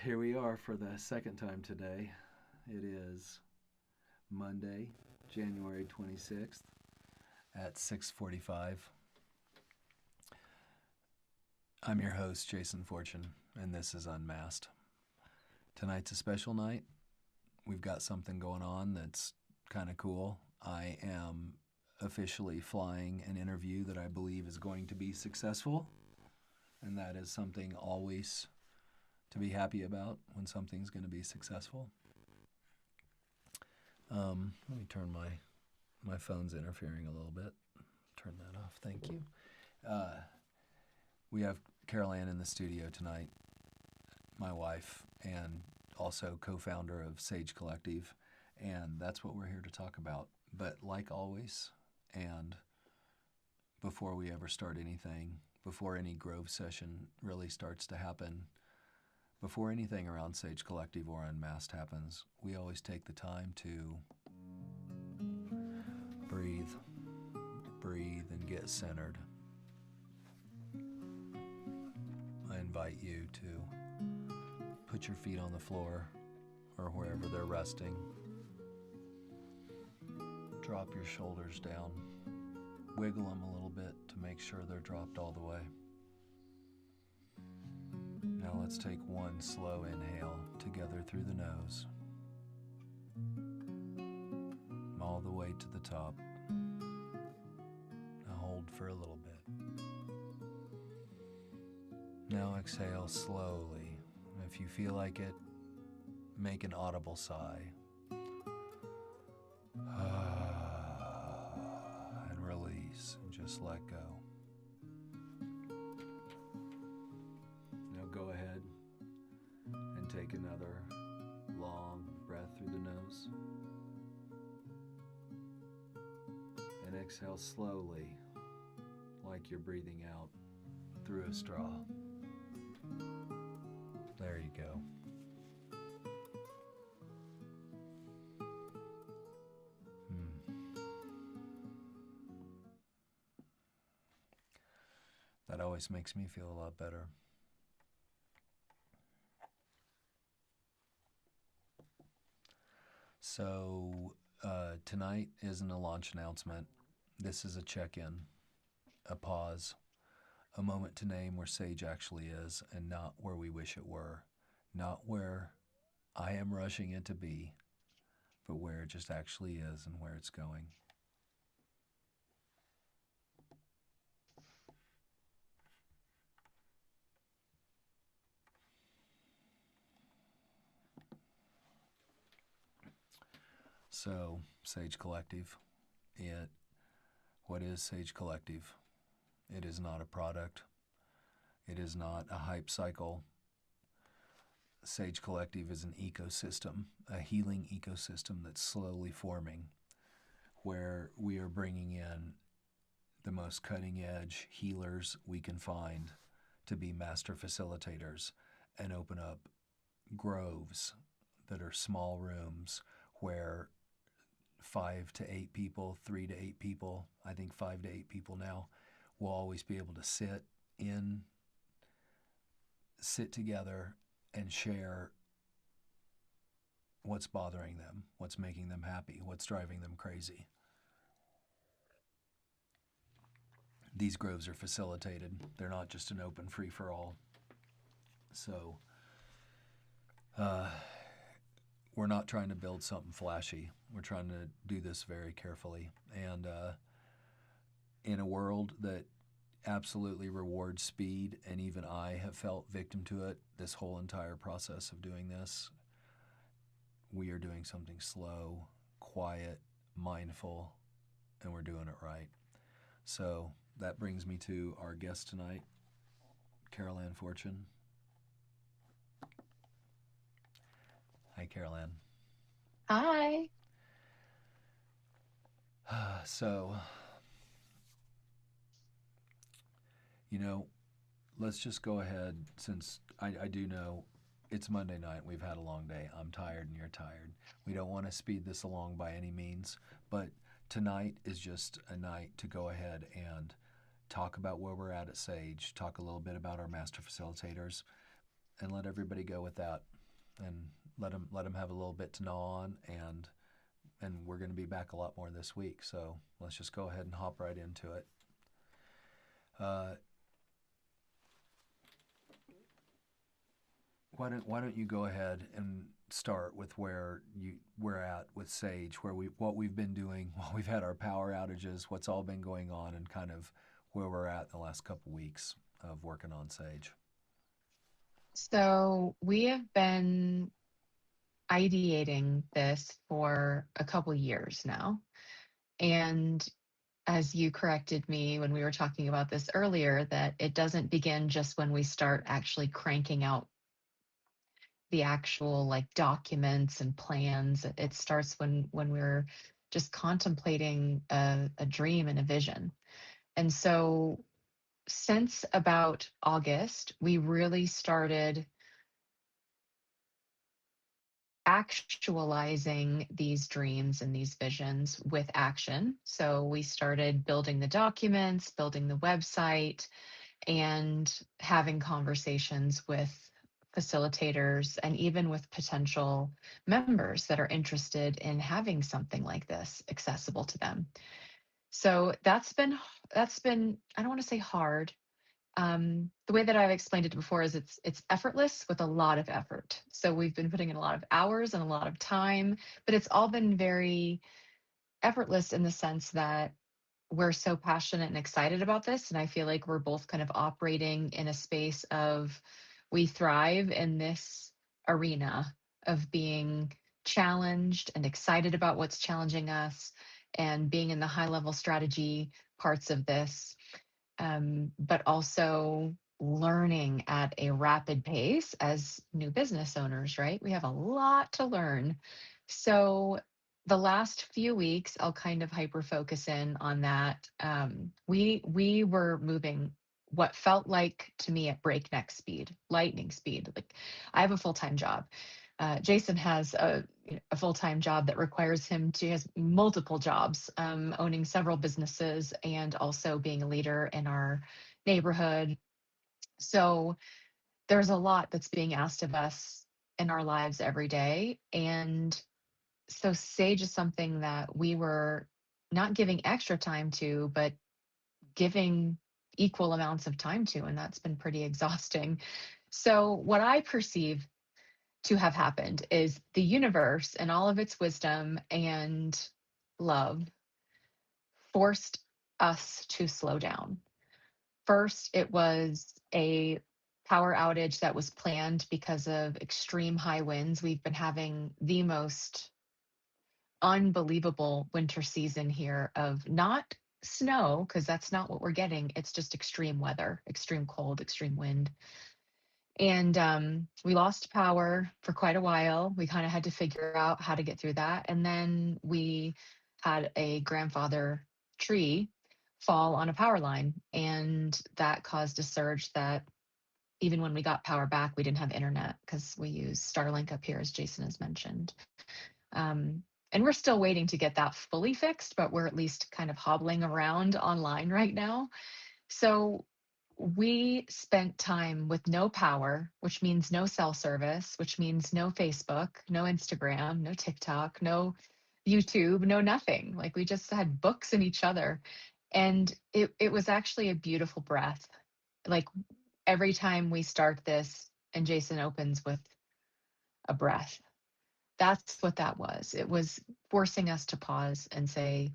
Here we are for the second time today. It is Monday, January 26th at 6:45. I'm your host, Jason Fortune, and this is Unmasked. Tonight's a special night. We've got something going on that's kind of cool. I am officially flying an interview that I believe is going to be successful, and that is something always to be happy about when something's going to be successful. Let me turn my phone's interfering a little bit. Turn that off. Thank you. We have Carol Ann in the studio tonight, my wife, and also co-founder of Sage Collective, and that's what we're here to talk about. But like always, and before we ever start anything, before any Grove session really starts to happen, before anything around Sage Collective or Unmasked happens, we always take the time to breathe and get centered. I invite you to put your feet on the floor or wherever they're resting. Drop your shoulders down. Wiggle them a little bit to make sure they're dropped all the way. Now let's take one slow inhale together through the nose, all the way to the top. Now hold for a little bit. Now exhale slowly. If you feel like it, make an audible sigh. And release and just let go. Now go ahead and take another long breath through the nose. And exhale slowly, like you're breathing out through a straw. There you go. That always makes me feel a lot better. So tonight isn't a launch announcement. This is a check-in, a pause, a moment to name where Sage actually is and not where we wish it were, not where I am rushing it to be, but where it just actually is and where it's going. So, Sage Collective. What is Sage Collective? It is not a product. It is not a hype cycle. Sage Collective is an ecosystem, a healing ecosystem that's slowly forming, where we are bringing in the most cutting edge healers we can find to be master facilitators and open up groves that are small rooms where 5 to 8 people, 3 to 8 people, I think 5 to 8 people now, will always be able to sit together and share what's bothering them, what's making them happy, what's driving them crazy. These groves are facilitated. They're not just an open free-for-all. So we're not trying to build something flashy. We're trying to do this very carefully. And in a world that absolutely rewards speed, and even I have felt victim to it this whole entire process of doing this, we are doing something slow, quiet, mindful, and we're doing it right. So that brings me to our guest tonight, Carol Ann Fortune. Hi, Carol Ann. Hi. So, let's just go ahead, since I do know it's Monday night, we've had a long day. I'm tired and you're tired. We don't want to speed this along by any means, but tonight is just a night to go ahead and talk about where we're at Sage, talk a little bit about our master facilitators, and let everybody go with that, and let them have a little bit to gnaw on, and we're going to be back a lot more this week. So let's just go ahead and hop right into it. Uh, why don't you go ahead and start with where we're at with Sage, what we've been doing while we've had our power outages, what's all been going on, and kind of where we're at in the last couple weeks of working on Sage. So we have been ideating this for a couple years now. And as you corrected me when we were talking about this earlier, that it doesn't begin just when we start actually cranking out the actual like documents and plans. It starts when we're just contemplating a dream and a vision. And so since about August, we really started actualizing these dreams and these visions with action. So we started building the documents, building the website, and having conversations with facilitators and even with potential members that are interested in having something like this accessible to them. So that's been I don't want to say hard. The way that I've explained it before is it's effortless with a lot of effort. So we've been putting in a lot of hours and a lot of time, but it's all been very effortless in the sense that we're so passionate and excited about this. And I feel like we're both kind of operating in a space of we thrive in this arena of being challenged and excited about what's challenging us and being in the high level strategy parts of this, but also learning at a rapid pace as new business owners, right? We have a lot to learn. So the last few weeks, I'll kind of hyper focus in on that. We were moving what felt like to me at breakneck speed, lightning speed. Like I have a full time job. Jason has a full time job that requires him to has multiple jobs, owning several businesses and also being a leader in our neighborhood. So there's a lot that's being asked of us in our lives every day, and so Sage is something that we were not giving extra time to, but giving equal amounts of time to, and that's been pretty exhausting. So, what I perceive to have happened is the universe and all of its wisdom and love forced us to slow down. First, it was a power outage that was planned because of extreme high winds. We've been having the most unbelievable winter season here of not snow, because that's not what we're getting. It's just extreme weather, extreme cold, extreme wind. And we lost power for quite a while. We kind of had to figure out how to get through that. And then we had a grandfather tree fall on a power line, and that caused a surge that even when we got power back, we didn't have internet because we use Starlink up here, as Jason has mentioned. And we're still waiting to get that fully fixed, but we're at least kind of hobbling around online right now. So we spent time with no power, which means no cell service, which means no Facebook, no Instagram, no TikTok, no YouTube, no nothing. Like we just had books and each other. And it was actually a beautiful breath. Like every time we start this and Jason opens with a breath, that's what that was. It was forcing us to pause and say,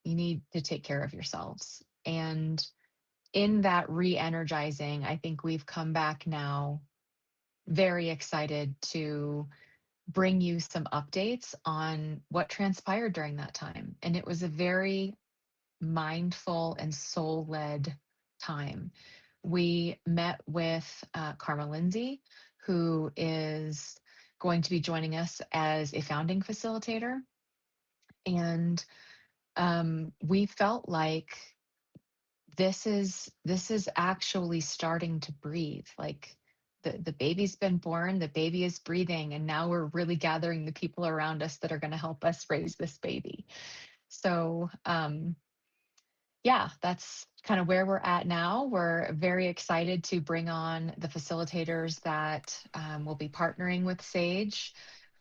you need to take care of yourselves. And in that re energizing, I think we've come back now very excited to bring you some updates on what transpired during that time. And it was a very mindful and soul led time. We met with Karma Lindsay, who is going to be joining us as a founding facilitator. And we felt like this is actually starting to breathe. Like the baby's been born, the baby is breathing, and now we're really gathering the people around us that are going to help us raise this baby. So yeah, that's kind of where we're at now. We're very excited to bring on the facilitators that will be partnering with Sage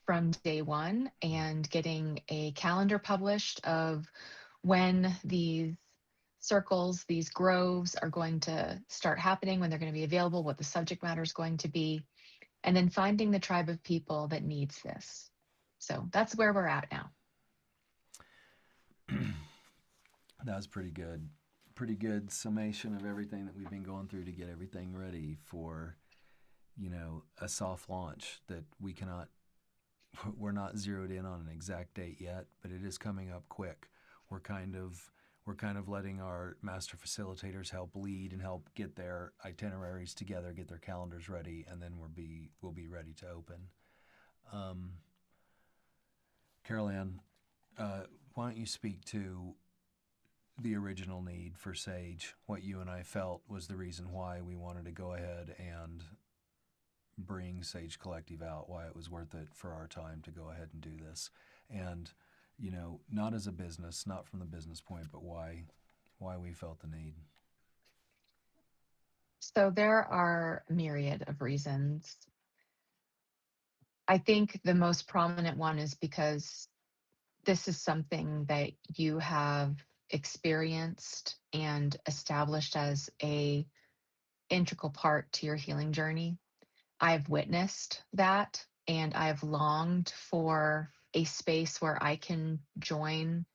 from day one and getting a calendar published of when these circles, these groves are going to start happening, when they're going to be available, what the subject matter is going to be, and then finding the tribe of people that needs this. So that's where we're at now. That was pretty good. Pretty good summation of everything that we've been going through to get everything ready for, a soft launch that we're not zeroed in on an exact date yet, but it is coming up quick. We're kind of we're kind of letting our master facilitators help lead and help get their itineraries together, get their calendars ready, and then we'll be ready to open. Um, Carol Ann, why don't you speak to the original need for Sage, what you and I felt was the reason why we wanted to go ahead and bring Sage Collective out, why it was worth it for our time to go ahead and do this. And, not as a business, not from the business point, but why we felt the need. So there are a myriad of reasons. I think the most prominent one is because this is something that you have experienced and established as a integral part to your healing journey. I've witnessed that and I've longed for a space where I can join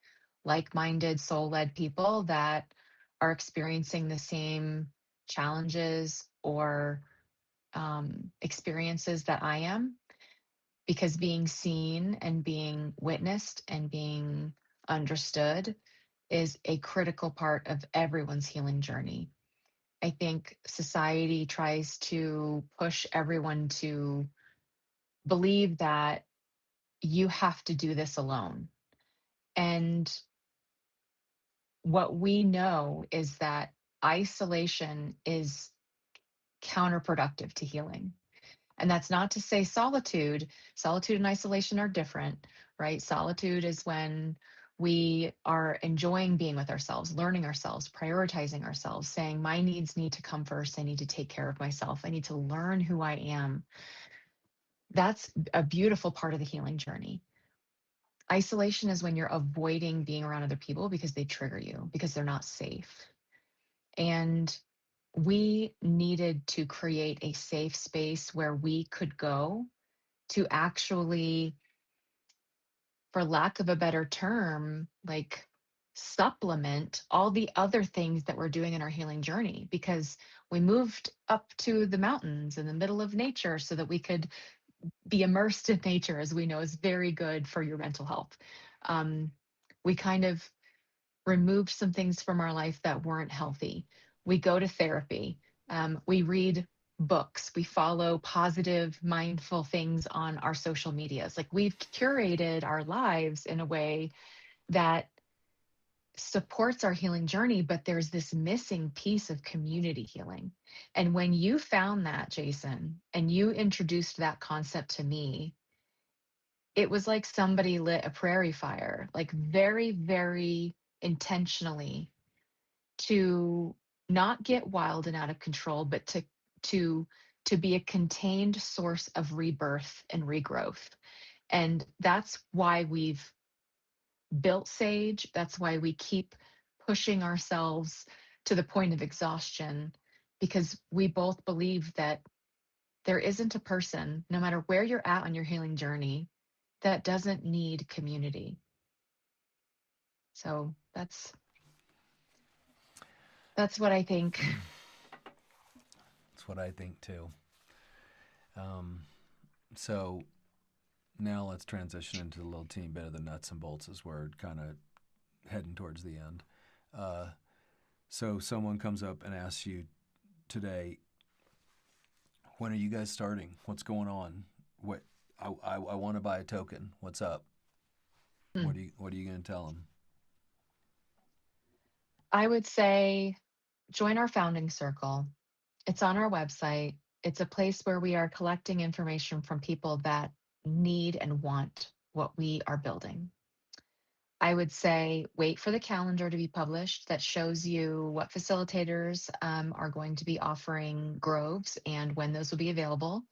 like-minded soul-led people that are experiencing the same challenges or experiences that I am, because being seen and being witnessed and being understood is a critical part of everyone's healing journey. I think society tries to push everyone to believe that you have to do this alone. And what we know is that isolation is counterproductive to healing. And that's not to say solitude and isolation are different, right? Solitude is when we are enjoying being with ourselves, learning ourselves, prioritizing ourselves, saying, my needs need to come first. I need to take care of myself. I need to learn who I am. That's a beautiful part of the healing journey. Isolation is when you're avoiding being around other people because they trigger you, because they're not safe. And we needed to create a safe space where we could go to actually, for lack of a better term, like supplement all the other things that we're doing in our healing journey, because we moved up to the mountains in the middle of nature so that we could be immersed in nature, as we know is very good for your mental health. We kind of removed some things from our life that weren't healthy. We go to therapy. We read books. We follow positive, mindful things on our social medias. Like, we've curated our lives in a way that supports our healing journey, but there's this missing piece of community healing. And when you found that, Jason, and you introduced that concept to me, it was like somebody lit a prairie fire, like very, very intentionally, to not get wild and out of control, but to to be a contained source of rebirth and regrowth. And that's why we've built Sage. That's why we keep pushing ourselves to the point of exhaustion, because we both believe that there isn't a person, no matter where you're at on your healing journey, that doesn't need community. So that's what I think. That's what I think too. Um, so now let's transition into a little teeny bit of the nuts and bolts as we're kind of heading towards the end. Uh, so someone comes up and asks you today, when are you guys starting? What's going on? What I want to buy a token. What's up? Hmm. What are you going to tell them? I would say join our founding circle. It's on our website. It's a place where we are collecting information from people that need and want what we are building. I would say wait for the calendar to be published that shows you what facilitators are going to be offering groves and when those will be available.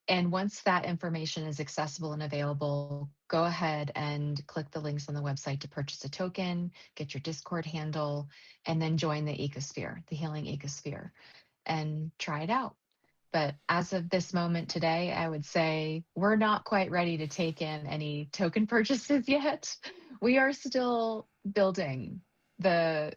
And once that information is accessible and available, go ahead and click the links on the website to purchase a token, get your Discord handle, and then join the ecosphere, the healing ecosphere, and try it out. But as of this moment today, I would say we're not quite ready to take in any token purchases yet. We are still building the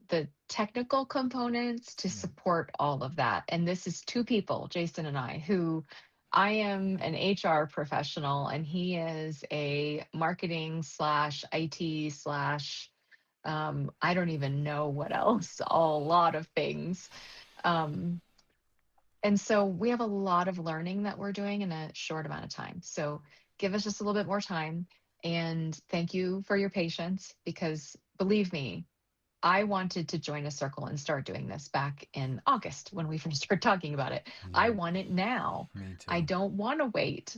the technical components to Yeah. support all of that. And this is two people, Jason and I, who I am an HR professional and he is a marketing slash IT slash I don't even know what else, a lot of things. Um, and so we have a lot of learning that we're doing in a short amount of time. So give us just a little bit more time. And thank you for your patience because believe me, I wanted to join a circle and start doing this back in August when we first started talking about it. I Yep. want it now. Me I too. don't want to wait.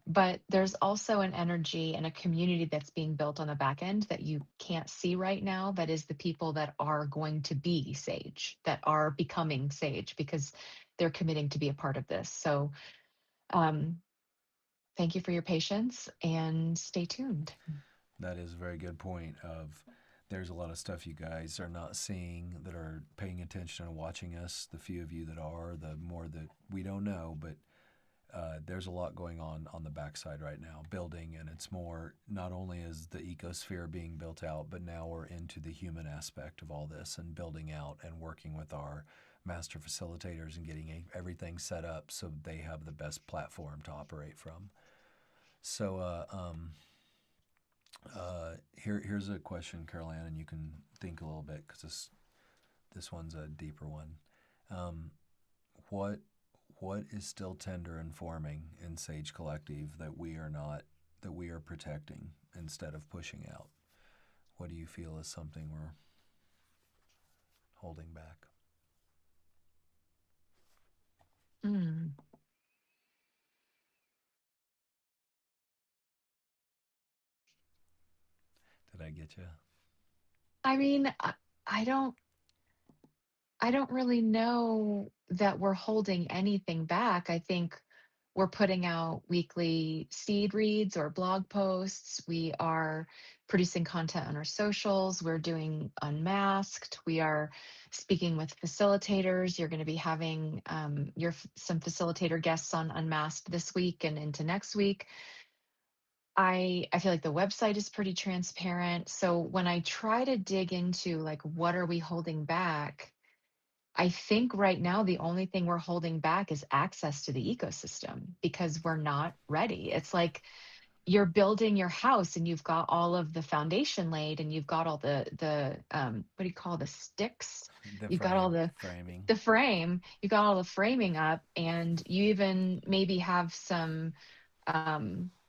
But there's also an energy and a community that's being built on the back end that you can't see right now. That is the people that are going to be Sage, that are becoming Sage because they're committing to be a part of this. So um, thank you for your patience and stay tuned. That is a very good point. Of there's a lot of stuff you guys are not seeing that are paying attention and watching us. The few of you that are, the more that we don't know, but there's a lot going on the backside right now, building, and it's more not only is the ecosphere being built out, but now we're into the human aspect of all this and building out and working with our master facilitators and getting everything set up so they have the best platform to operate from. So, here's a question, Caroline, and you can think a little bit because this one's a deeper one. Um, what what is still tender and forming in Sage Collective that we are not that we are protecting instead of pushing out? What do you feel is something we're holding back? Mm. Did I get you? I mean, I don't I don't really know that we're holding anything back. I think we're putting out weekly seed reads or blog posts. We are producing content on our socials. We're doing Unmasked. We are speaking with facilitators. You're going to be having some facilitator guests on Unmasked this week and into next week. I feel like the website is pretty transparent. So when I try to dig into like what are we holding back, I think right now the only thing we're holding back is access to the ecosystem because we're not ready. It's like you're building your house and you've got all of the foundation laid and you've got all the what do you call the sticks? The You've got all framing. the frame, you got all the framing up and you even maybe have some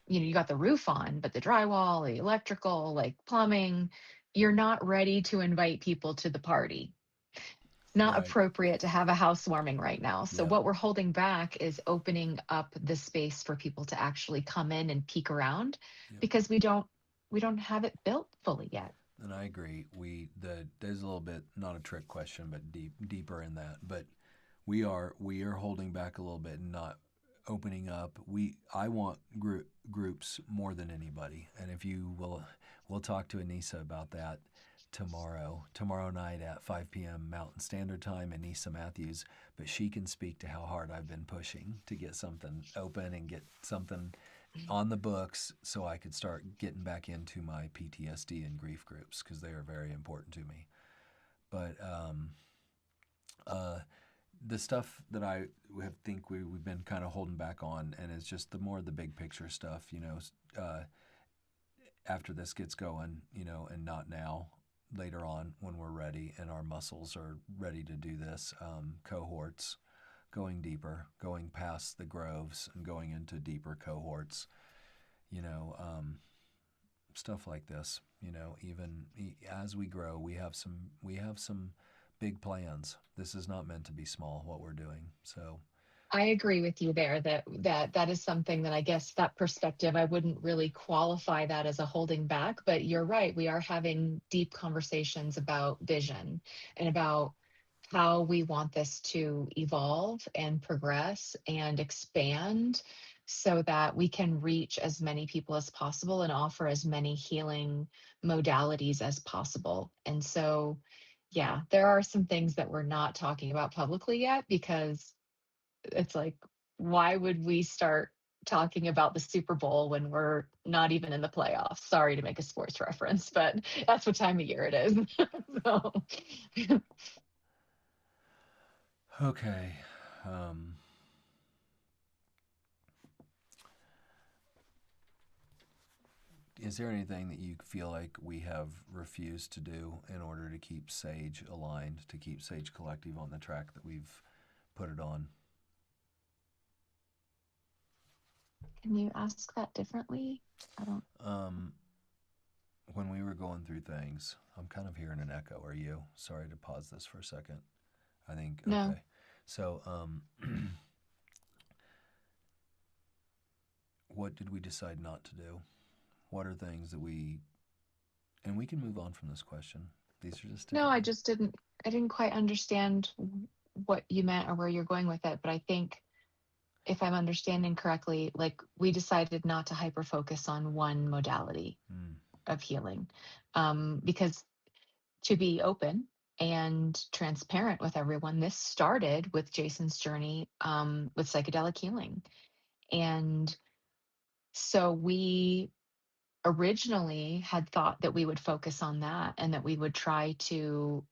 you got the roof on, but the drywall, the electrical, like plumbing, you're not ready to invite people to the party. It's not Right. appropriate to have a housewarming right now. So Yep. what we're holding back is opening up the space for people to actually come in and peek around Yep. because we don't have it built fully yet. And I agree. There's a little bit not a trick question, but deeper in that. But we are holding back a little bit and not opening up. I want groups more than anybody, and if you will, we'll talk to Anissa about that tomorrow night at 5 p.m. Mountain Standard Time. Anissa Matthews, but she can speak to how hard I've been pushing to get something open and get something on the books so I could start getting back into my PTSD and grief groups because they are very important to me. But uh, the stuff that I think we've been kind of holding back on, and it's just the more the big picture stuff, after this gets going, and not now, later on when we're ready and our muscles are ready to do this, cohorts, going deeper, going past the groves and going into deeper cohorts, you know, um, stuff like this. Even as we grow, we have some big plans. This is not meant to be small what we're doing. So I agree with you there that is something that I guess that perspective I wouldn't really qualify that as a holding back, but you're right. We are having deep conversations about vision and about how we want this to evolve and progress and expand so that we can reach as many people as possible and offer as many healing modalities as possible. And so, yeah, there are some things that we're not talking about publicly yet because it's like, why would we start talking about the Super Bowl when we're not even in the playoffs? Sorry to make a sports reference, but that's what time of year it is. So, Okay. Um, is there anything that you feel like we have refused to do in order to keep Sage aligned, to keep Sage Collective on the track that we've put it on? can you ask that differently? I don't Um, when we were going through things, I'm kind of hearing an echo. Are you? Sorry to pause this for a second. I think, know. okay. So, what did we decide not to do? What are things that and we can move on from this question. These are just No, different. I didn't quite understand what you meant or where you're going with it, but I think if I'm understanding correctly, like we decided not to hyper focus on one modality Mm, of healing. Because to be open and transparent with everyone, this started with Jason's journey with psychedelic healing. And so we originally had thought that we would focus on that and that we would try to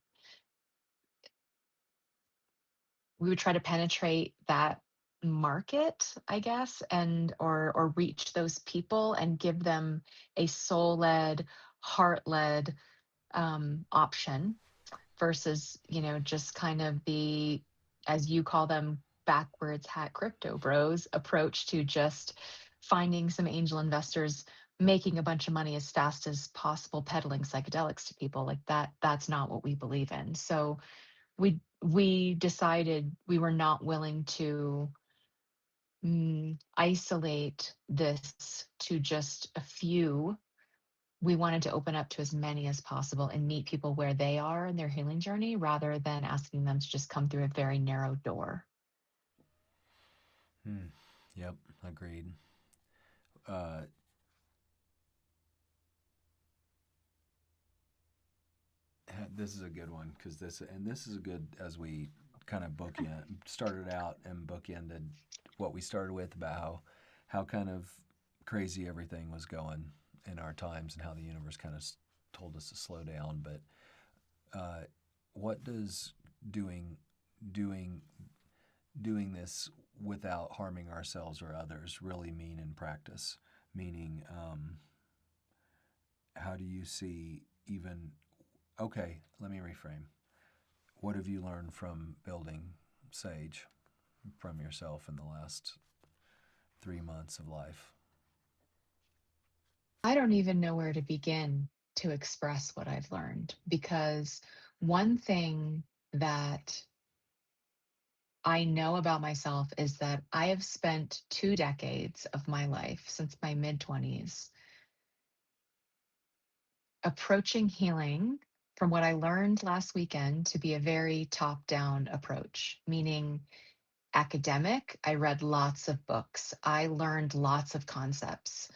penetrate that market, I guess, and or reach those people and give them a soul-led, heart-led option versus, just kind of the, as you call them, backwards hat crypto bros approach to just finding some angel investors, making a bunch of money as fast as possible, peddling psychedelics to people. Like that's not what we believe in. So we decided we were not willing to isolate this to just a few. We wanted to open up to as many as possible and meet people where they are in their healing journey rather than asking them to just come through a very narrow door. mm, yep, agreed. Uh, this is a good one because this is a good as we kind of bookend started out and bookended what we started with about how kind of crazy everything was going in our times and how the universe kind of told us to slow down. But uh, what does doing doing doing this without harming ourselves or others really mean in practice? Meaning, how do you see even? Okay, let me reframe. What have you learned from building Sage from yourself in the last 3 months of life? I don't even know where to begin to express what I've learned because one thing that I know about myself is that I have spent 2 decades of my life since my mid 20s approaching healing from what I learned last weekend to be a very top down approach, meaning academic. I read lots of books. I learned lots of concepts.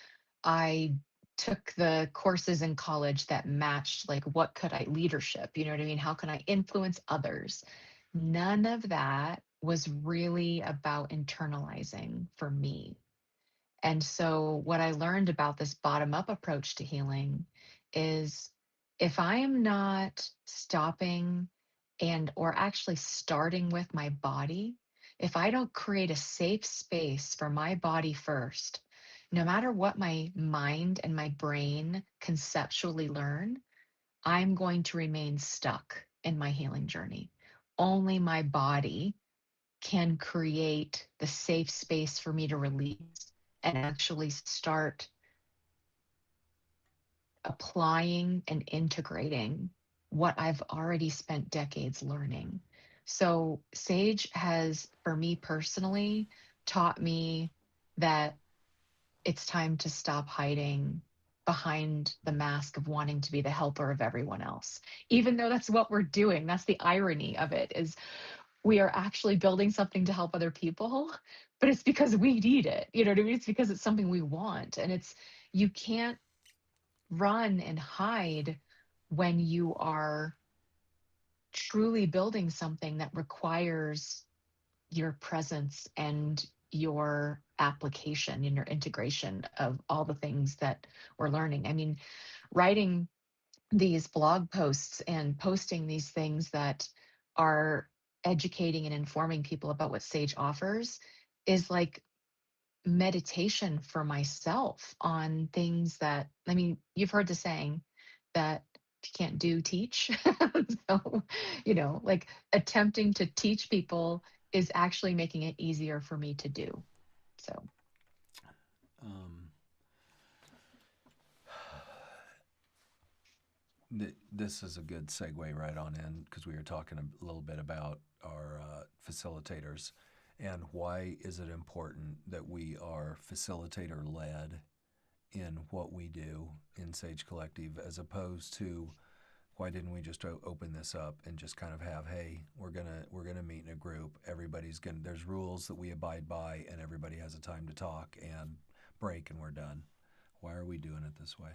I took the courses in college that matched like what could I leadership, you know what I mean? How can I influence others? None of that was really about internalizing for me. And so, what I learned about this bottom up approach to healing is if I am not stopping and or actually starting with my body, if I don't create a safe space for my body first, no matter what my mind and my brain conceptually learn, I'm going to remain stuck in my healing journey. Only my body can create the safe space for me to release and actually start applying and integrating what I've already spent decades learning. So Sage has, for me personally, taught me that it's time to stop hiding behind the mask of wanting to be the helper of everyone else, even though that's what we're doing. That's the irony of it, is we are actually building something to help other people, but it's because we need it. You know what I mean? It's because it's something we want. And it's, you can't run and hide when you are truly building something that requires your presence and your application and your integration of all the things that we're learning. I mean, writing these blog posts and posting these things that are educating and informing people about what Sage offers is like meditation for myself on things that, I mean, you've heard the saying that if you can't do, teach. So, like attempting to teach people is actually making it easier for me to do. So, Um, this is a good segue right on in because we were talking a little bit about our facilitators and why is it important that we are facilitator led in what we do in Sage Collective as opposed to why didn't we just open this up and just kind of have, hey, we're gonna meet in a group, everybody's gonna, there's rules that we abide by and everybody has a time to talk and break and we're done. Why are we doing it this way?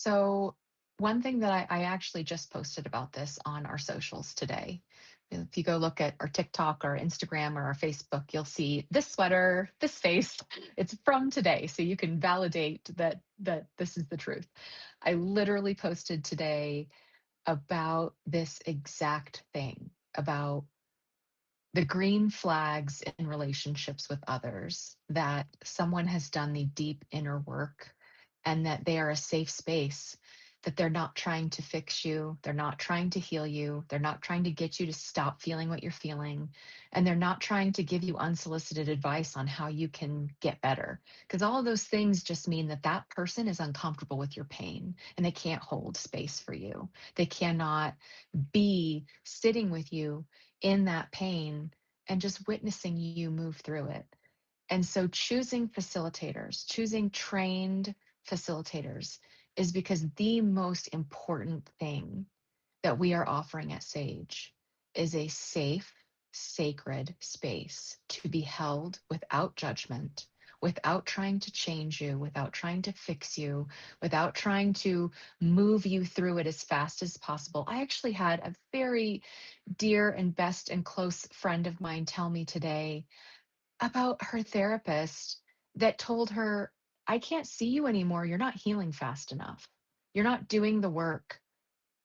so one thing that I actually just posted about this on our socials today. If you go look at our TikTok or Instagram or our Facebook, you'll see this sweater, this face. It's from today, so you can validate that this is the truth. I literally posted today about this exact thing, about the green flags in relationships with others, that someone has done the deep inner work and that they are a safe space, that they're not trying to fix you, they're not trying to heal you, they're not trying to get you to stop feeling what you're feeling, and they're not trying to give you unsolicited advice on how you can get better. Because all of those things just mean that that person is uncomfortable with your pain and they can't hold space for you. They cannot be sitting with you in that pain and just witnessing you move through it. And so choosing facilitators, choosing trained facilitators is because the most important thing that we are offering at Sage is a safe, sacred space to be held without judgment, without trying to change you, without trying to fix you, without trying to move you through it as fast as possible. I actually had a very dear and best and close friend of mine tell me today about her therapist that told her, I can't see you anymore. You're not healing fast enough. You're not doing the work.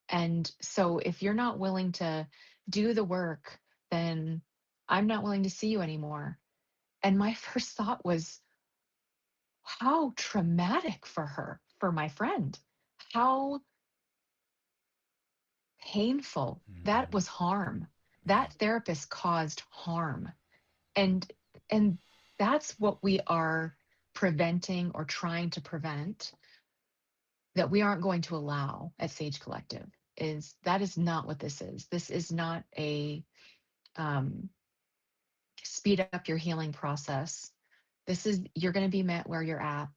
And so if you're not willing to do the work, then I'm not willing to see you anymore. And my first thought was, how traumatic for her, for my friend. How painful. That Mm-hmm. was harm. Yeah. That therapist caused harm. And and that's what we are preventing or trying to prevent, that we aren't going to allow at Sage Collective. Is that is not what this is. This is not a um, speed up your healing process. This is, you're going to be met where you're at.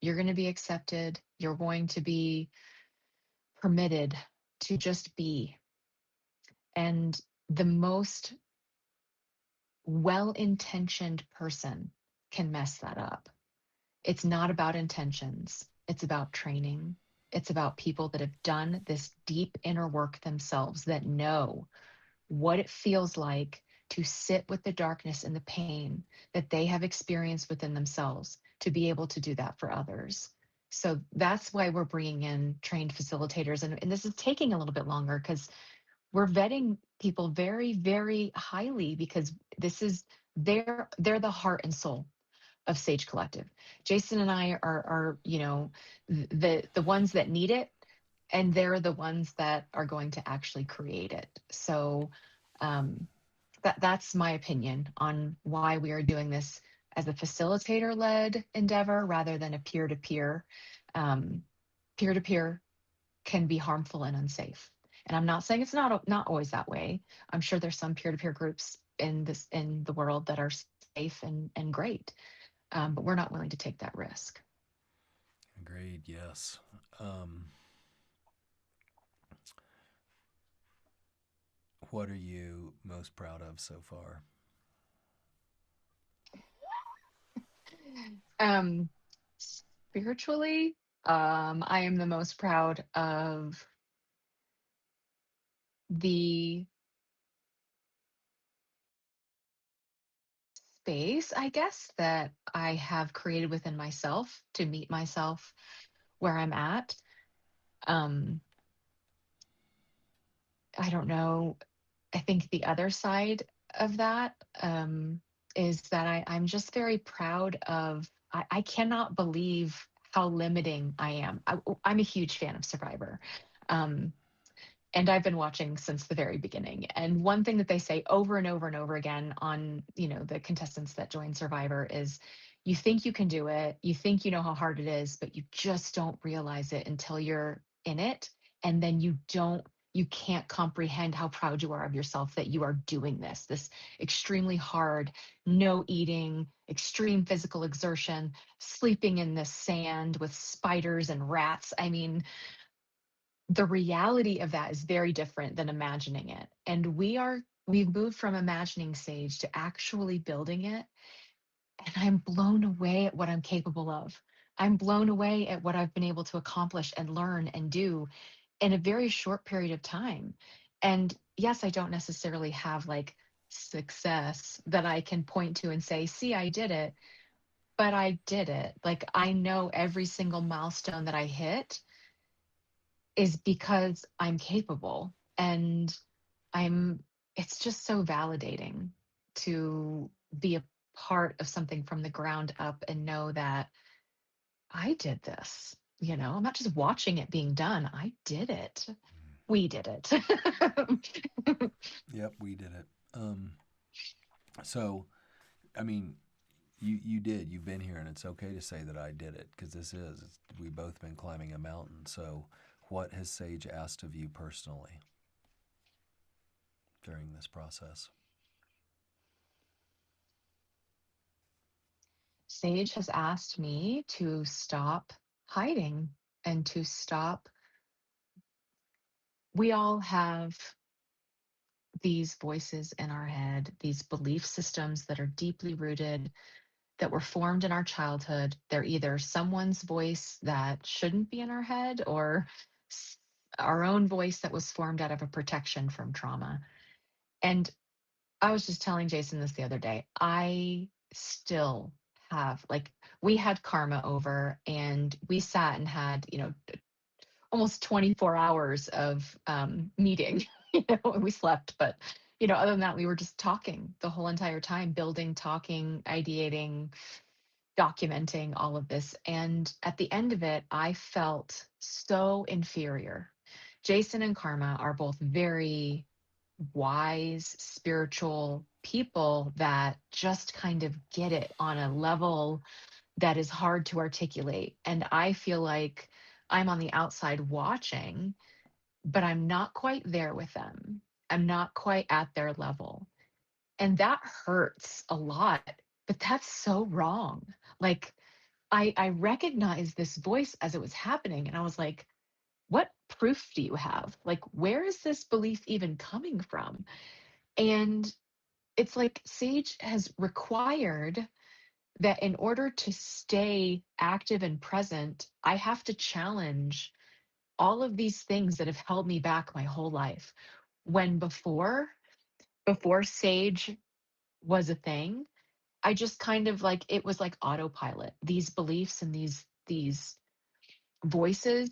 You're going to be accepted. You're going to be permitted to just be. And the most well intentioned person can mess that up. It's not about intentions, it's about training. It's about people that have done this deep inner work themselves, that know what it feels like to sit with the darkness and the pain that they have experienced within themselves, to be able to do that for others. So that's why we're bringing in trained facilitators. And this is taking a little bit longer because we're vetting people very, very highly, because this is, they're the heart and soul of Sage Collective. Jason and I are the ones that need it, and they're the ones that are going to actually create it. So um, that's my opinion on why we are doing this as a facilitator led endeavor rather than a peer to peer. Peer to peer can be harmful and unsafe. And I'm not saying it's not always that way. I'm sure there's some peer-to-peer groups in the world that are safe and great, but we're not willing to take that risk. Agreed. Yes. Um, what are you most proud of so far? Um, Spiritually, I am the most proud of the space, I guess, that I have created within myself to meet myself where I'm at. Um, I don't know. I think the other side of that is that I'm just very proud of, I cannot believe how limiting I am. I'm a huge fan of Survivor. Um, and I've been watching since the very beginning. And one thing that they say over and over and over again on, the contestants that join Survivor is you think you can do it, you think you know how hard it is, but you just don't realize it until you're in it. And then you can't comprehend how proud you are of yourself that you are doing this extremely hard, no eating, extreme physical exertion, sleeping in the sand with spiders and rats. I mean, the reality of that is very different than imagining it. And we've moved from imagining Sage to actually building it. And I'm blown away at what I'm capable of. I'm blown away at what I've been able to accomplish and learn and do in a very short period of time. And yes, I don't necessarily have like success that I can point to and say, see, I did it, but I did it. Like I know every single milestone that I hit is because I'm capable. And I'm it's just so validating to be a part of something from the ground up and know that I did this. I'm not just watching it being done. I did it. We did it. Yep, we did it. So, I mean, you did. You've been here, and it's okay to say that I did it because we've both been climbing a mountain. So, what has Sage asked of you personally during this process? Sage has asked me to stop hiding and to stop. We all have these voices in our head, these belief systems that are deeply rooted, that were formed in our childhood. They're either someone's voice that shouldn't be in our head or our own voice that was formed out of a protection from trauma. And I was just telling Jason this the other day. I still have, like, we had Karma over and we sat and had, almost 24 hours of meeting. We slept, but other than that, we were just talking the whole entire time, building, talking, ideating, documenting all of this. And at the end of it, I felt so inferior. Jason and Karma are both very wise, spiritual people that just kind of get it on a level that is hard to articulate. And I feel like I'm on the outside watching, but I'm not quite there with them. I'm not quite at their level. And that hurts a lot, but that's so wrong. Like, I recognized this voice as it was happening, and I was like, what proof do you have? Like, where is this belief even coming from? And it's like Sage has required that in order to stay active and present, I have to challenge all of these things that have held me back my whole life. When before Sage was a thing, I just kind of like it was like autopilot. These beliefs and these voices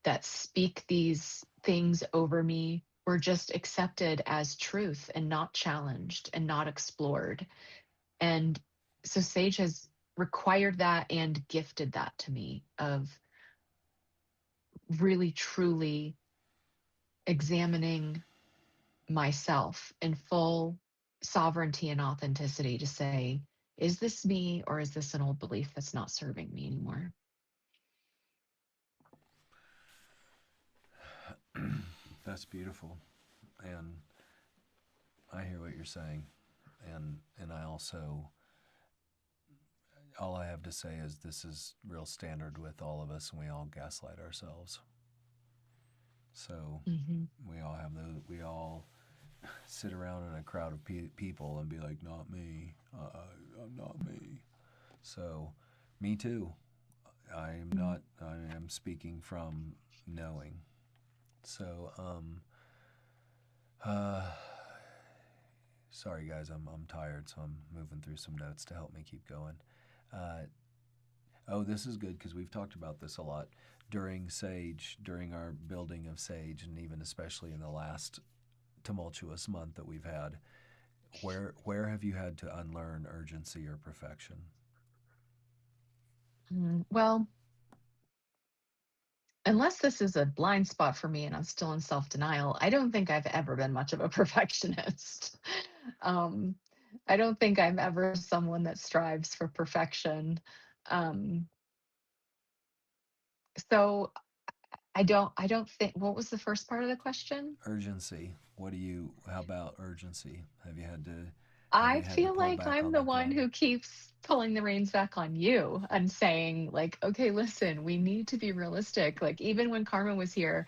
that speak these things over me were just accepted as truth and not challenged and not explored. And so Sage has required that and gifted that to me of really truly examining myself in full sovereignty and authenticity to say, is this me or is this an old belief that's not serving me anymore? That's beautiful, and I hear what you're saying, and I also, all I have to say is this is real standard with all of us, and we all gaslight ourselves. So Hmm. we all have those. We all sit around in a crowd of people and be like, "Not me. I'm not me." So, me too. I am not. I am speaking from knowing. So, uh, sorry guys, I'm tired, so I'm moving through some notes to help me keep going. Uh, oh, this is good because we've talked about this a lot during Sage, during our building of Sage, and even especially in the last tumultuous month that we've had. Where have you had to unlearn urgency or perfection? Well, unless this is a blind spot for me and I'm still in self denial, I don't think I've ever been much of a perfectionist. um, I don't think I'm ever someone that strives for perfection. Um, so I don't think, what was the first part of the question? Urgency. What do you? How about urgency? Have you had to? Have I you had to feel pull like back I'm on the the one throttle? who keeps pulling the reins back on you and saying, like, okay, listen, we need to be realistic. Like, even when Carmen was here,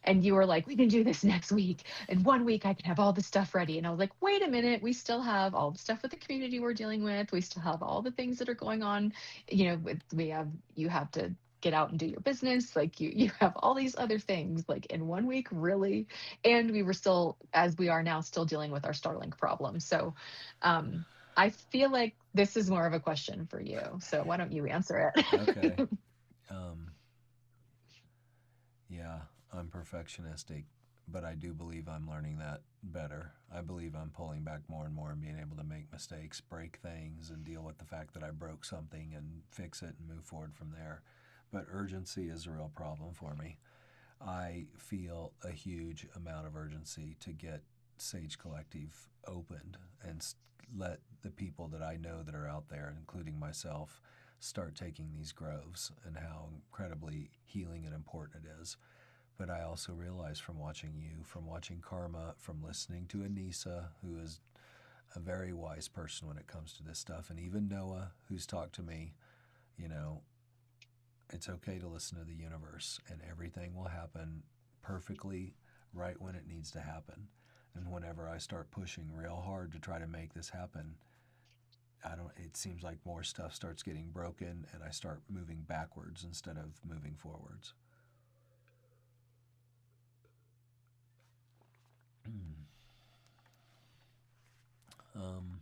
and you were like, we can do this next week. In 1 week, I can have all the stuff ready. And I was like, wait a minute, we still have all the stuff with the community we're dealing with. We still have all the things that are going on. We have, you have to get out and do your business. Like you have all these other things like in 1 week, really. And we were still, as we are now, still dealing with our Starlink problem. So um, I feel like this is more of a question for you. So why don't you answer Okay. it? Um, yeah, I'm perfectionistic, but I do believe I'm learning that better. I believe I'm pulling back more and more and being able to make mistakes, break things, and deal with the fact that I broke something and fix it and move forward from there. But urgency is a real problem for me. I feel a huge amount of urgency to get Sage Collective opened and let the people that I know that are out there, including myself, start taking these groves and how incredibly healing and important it is. But I also realize from watching you, from watching Karma, from listening to Anissa, who is a very wise person when it comes to this stuff, and even Noah, who's talked to me, you know, it's okay to listen to the universe, and everything will happen perfectly right when it needs to happen. And whenever I start pushing real hard to try to make this happen, I don't. It seems like more stuff starts getting broken, and I start moving backwards instead of moving forwards. um,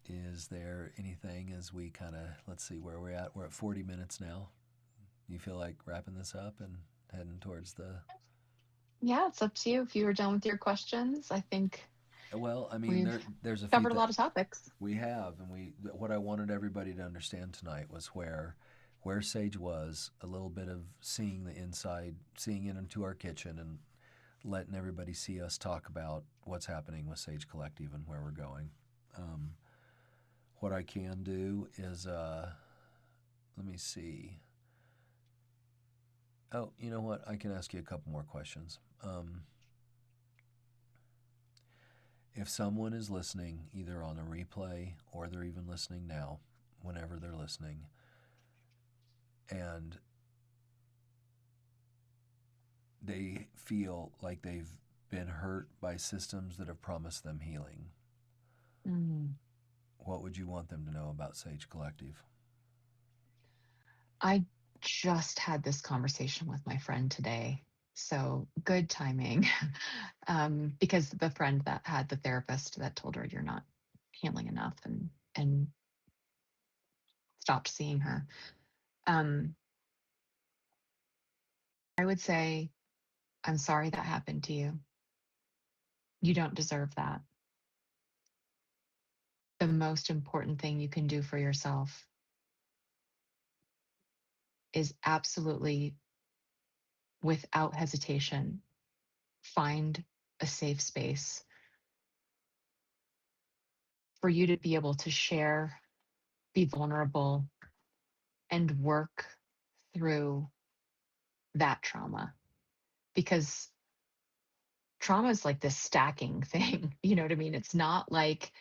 is there anything as we kind of let's see where we're at? We're at 40 minutes now. You feel like wrapping this up and heading towards the Yeah, it's up to you. If you were done with your questions, I think well, I mean, we've there's a few covered a lot of topics. we have, and we what I wanted everybody to understand tonight was where Sage was, a little bit of seeing the inside, seeing into our kitchen, and letting everybody see us talk about what's happening with Sage Collective and where we're going. Um, what I can do is, let me see. Oh, you know what? I can ask you a couple more questions. If someone is listening, either on a replay or they're even listening now, whenever they're listening, and they feel like they've been hurt by systems that have promised them healing, Mm. what would you want them to know about Sage Collective? I just had this conversation with my friend today. So good timing. Because the friend that had the therapist that told her you're not healing enough and stopped seeing her. Um, I would say, I'm sorry that happened to you. You don't deserve that. The most important thing you can do for yourself is absolutely, without hesitation, find a safe space for you to be able to share, be vulnerable, and work through that trauma. Because trauma is like this stacking thing. You know what I mean? It's not like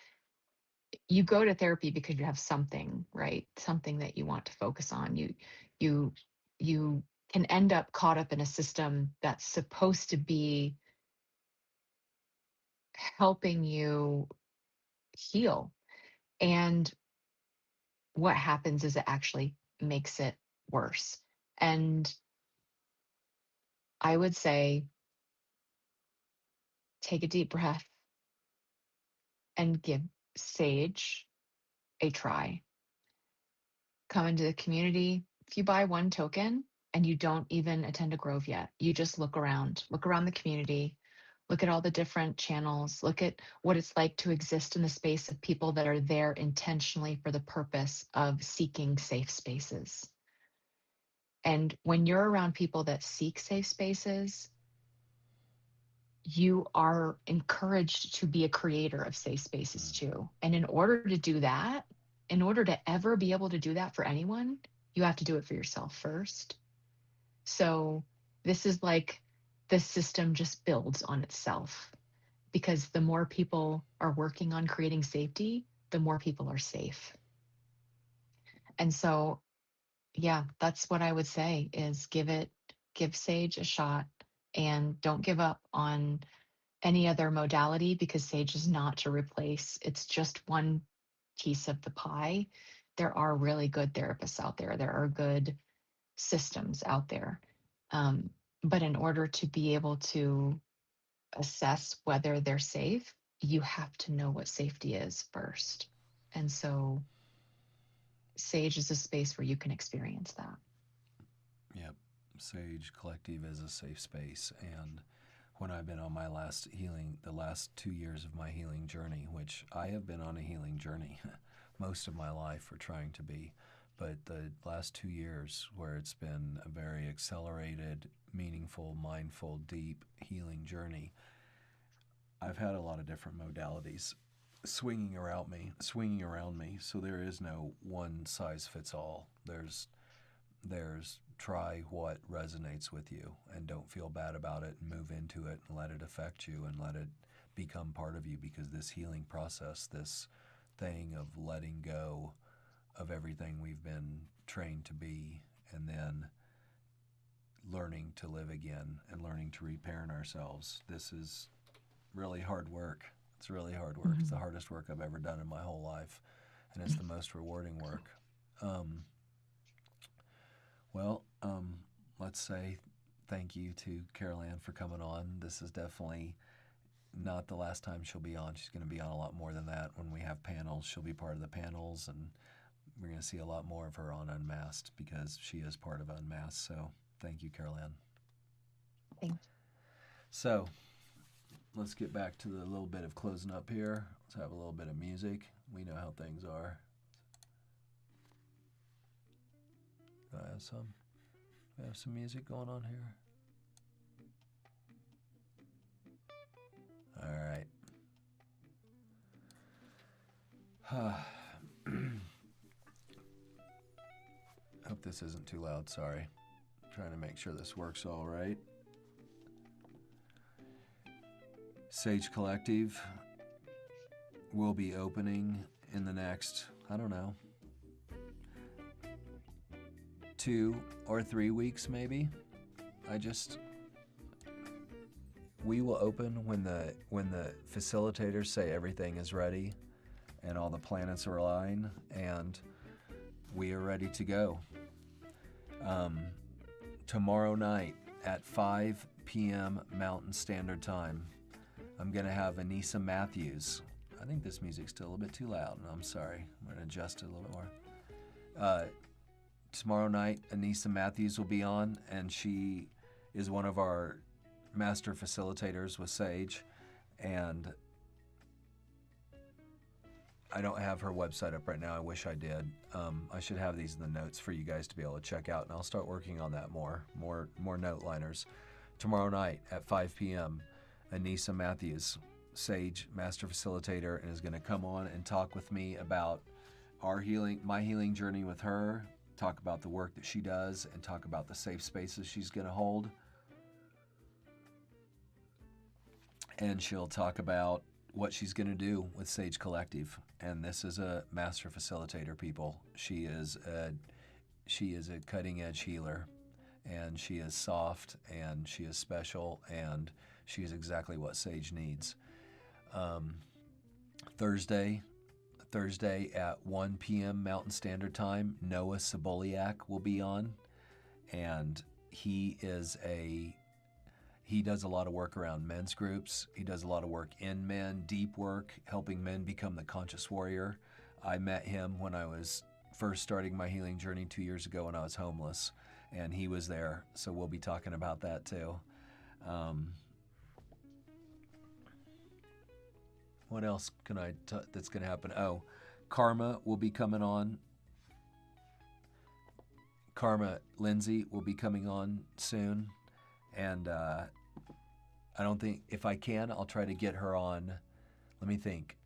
you go to therapy because you have something, right? Something that you want to focus on. You you can end up caught up in a system that's supposed to be helping you heal. And what happens is it actually makes it worse. And I would say take a deep breath and give Sage a try. Come into the community. If you buy one token and you don't even attend a grove yet, you just look around the community, look at all the different channels, look at what it's like to exist in the space of people that are there intentionally for the purpose of seeking safe spaces. And when you're around people that seek safe spaces, you are encouraged to be a creator of safe spaces too. And in order to do that, in order to ever be able to do that for anyone, you have to do it for yourself first. So this is like the system just builds on itself because the more people are working on creating safety, the more people are safe. And so, yeah, that's what I would say is give Sage a shot and don't give up on any other modality because Sage is not to replace. It's just one piece of the pie. There are really good therapists out there. There are good systems out there. Um, but in order to be able to assess whether they're safe, you have to know what safety is first. And so Sage is a space where you can experience that. Yep. Sage Collective is a safe space. And when I've been on my last healing, the last 2 years of my healing journey, which I have been on a healing journey most of my life for trying to be, but the last 2 years where it's been a very accelerated, meaningful, mindful, deep healing journey, I've had a lot of different modalities swinging around me. So there is no one size fits all. There's try what resonates with you and don't feel bad about it and move into it and let it affect you and let it become part of you, because this healing process, this thing of letting go of everything we've been trained to be and then learning to live again and learning to reparent ourselves, this is really hard work. It's really hard work. It's the hardest work I've ever done in my whole life, and it's the most rewarding work. Um, Well, let's say thank you to Carol Ann for coming on. This is definitely not the last time she'll be on. She's going to be on a lot more than that. When we have panels, she'll be part of the panels, and we're going to see a lot more of her on Unmasked because she is part of Unmasked. So thank you, Carol Ann. Thank you. So let's get back to the little bit of closing up here. Let's have a little bit of music. We know how things are. Do I have some? We have some music going on here. All right. Hope this isn't too loud. Sorry. Trying to make sure this works all right. Sage Collective will be opening in the next, I don't know, 2 or 3 weeks maybe. We will open when the facilitators say everything is ready and all the planets are aligned and we are ready to go. Tomorrow night at 5 p.m. Mountain Standard Time, I'm going to have Anissa Matthews. I think this music's still a little bit too loud. I'm sorry. I'm going to adjust it a little bit more. Tomorrow night, Anissa Matthews will be on, and she is one of our master facilitators with Sage. And I don't have her website up right now. I wish I did. I should have these in the notes for you guys to be able to check out, and I'll start working on that more note liners. Tomorrow night at 5 p.m., Anissa Matthews, Sage Master Facilitator, and is going to come on and talk with me about my healing journey with her, talk about the work that she does, and talk about the safe spaces she's going to hold. and she'll talk about what she's going to do with Sage Collective. And this is a master facilitator, people. She is a cutting edge healer, and she is soft, and she is special, and she is exactly what Sage needs. Thursday at 1 p.m. Mountain Standard Time, Noah Saboliak will be on, and he does a lot of work around men's groups. He does a lot of work in men, deep work, helping men become the conscious warrior. I met him when I was first starting my healing journey 2 years ago when I was homeless, and he was there, so we'll be talking about that too. What else that's going to happen? Oh, Karma will be coming on. Karma Lindsay will be coming on soon, and I don't think, if I can, I'll try to get her on. Let me think.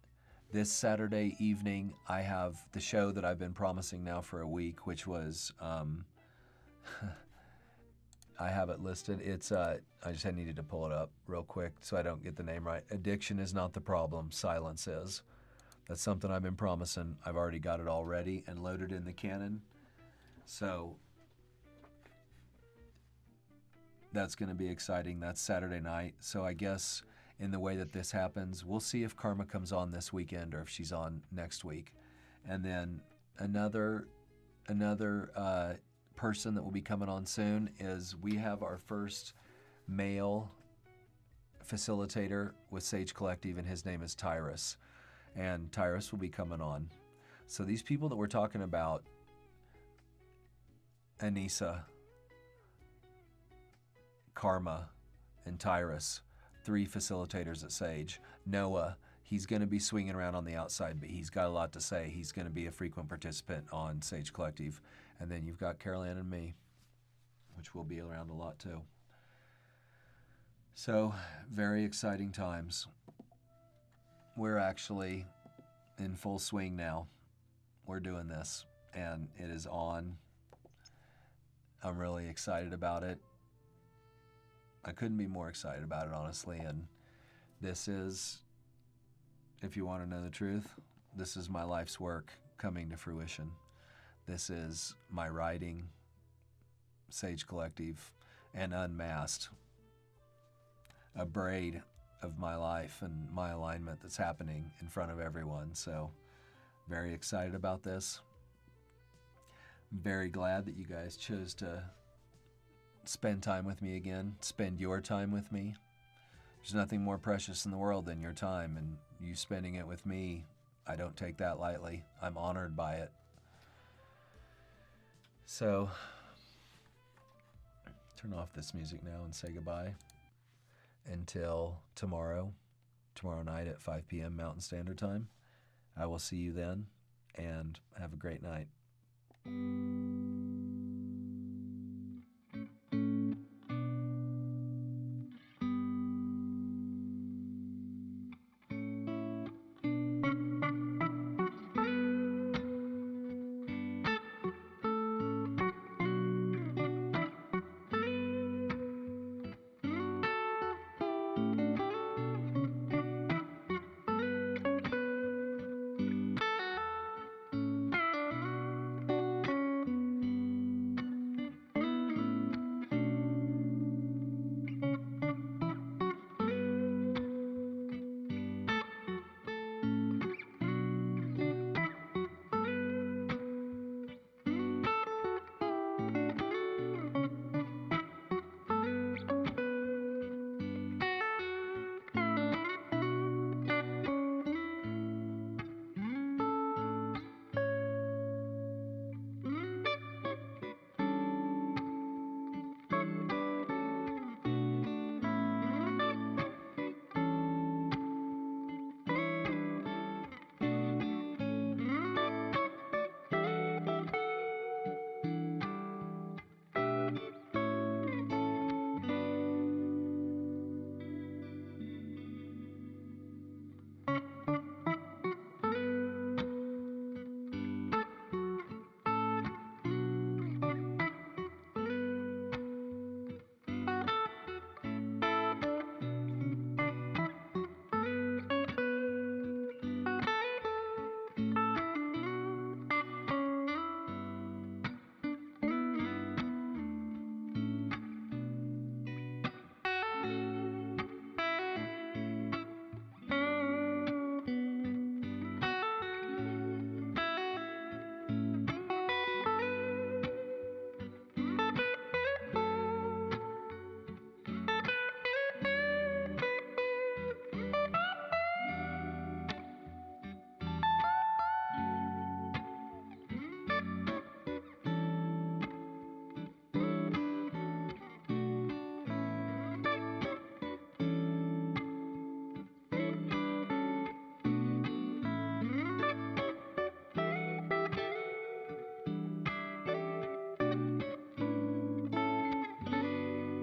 This Saturday evening, I have the show that I've been promising now for a week, which was, I have it listed. It's, I needed to pull it up real quick so I don't get the name right. Addiction is not the problem, silence is. That's something I've been promising. I've already got it all ready and loaded in the Canon. So that's going to be exciting. That's Saturday night. So I guess in the way that this happens, we'll see if Karma comes on this weekend or if she's on next week. And then another person that will be coming on soon is we have our first male facilitator with Sage Collective, and his name is Tyrus. And Tyrus will be coming on. So these people that we're talking about, Anissa, Karma, and Tyrus, 3 facilitators at Sage. Noah, he's going to be swinging around on the outside, but he's got a lot to say. He's going to be a frequent participant on Sage Collective. And then you've got Carol Ann and me, which will be around a lot too. So, very exciting times. We're actually in full swing now. We're doing this, and it is on. I'm really excited about it. I couldn't be more excited about it, honestly. And this is, if you want to know the truth, this is my life's work coming to fruition. This is my writing, Sage Collective, and Unmasked, a braid of my life and my alignment that's happening in front of everyone. So, very excited about this. Very glad that you guys chose to spend time with me again, spend your time with me. There's nothing more precious in the world than your time, and you spending it with me, I don't take that lightly. I'm honored by it. So, turn off this music now and say goodbye until tomorrow night at 5 p.m. Mountain Standard Time. I will see you then, and have a great night.